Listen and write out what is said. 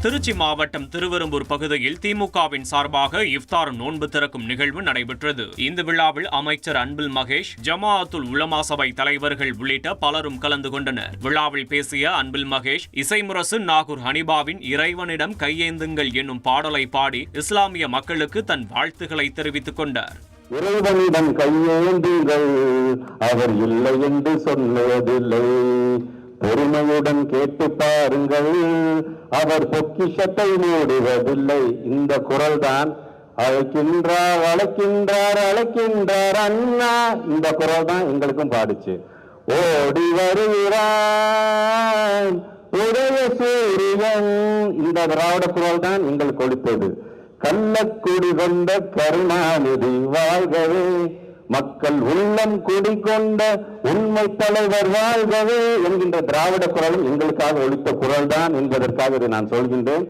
திருச்சி மாவட்டம் திருவெரும்பூர் பகுதியில் திமுகவின் சார்பாக இஃப்தார் நோன்பு திறக்கும் நிகழ்வு நடைபெற்றது. இந்த விழாவில் அமைச்சர் அன்பில் மகேஷ், ஜமாஅத்துல் உலமா சபை தலைவர்கள் உள்ளிட்ட பலரும் கலந்து கொண்டனர். விழாவில் பேசிய அன்பில் மகேஷ், இசைமுரசு நாகூர் ஹனிபாவின் இறைவனிடம் கையேந்துங்கள் என்னும் பாடலை பாடி இஸ்லாமிய மக்களுக்கு தன் வாழ்த்துக்களை தெரிவித்துக் கொண்டார். இறைவனிடம் கையேந்துங்கள், அவர் இல்லை என்று சொன்னதில்லை. பொறுமையுடன் கேட்டு பாருங்கள், அவர் பொக்கிஷத்தை மூடுவதில்லை. இந்த குரல் தான் அழைக்கின்றார் அழைக்கின்றார் அழைக்கின்றார் அண்ணா. இந்த குரல் தான் எங்களுக்கும் பாடுச்சு. ஓடி வருகிறான் உதய சூரியன். இந்த திராவிட குரல் தான் எங்களுக்கு ஒழித்தது. கள்ளக்குடி கொண்ட கருணாநிதி வாழ்கவே, மக்கள் உள்ளம் குடிகொண்ட உண்மை தலைவர் வாழ்கவே என்கின்ற திராவிட குரலும் எங்களுக்காக ஒழித்த குரல் தான் என்பதற்காக இதை நான் சொல்கின்றேன்.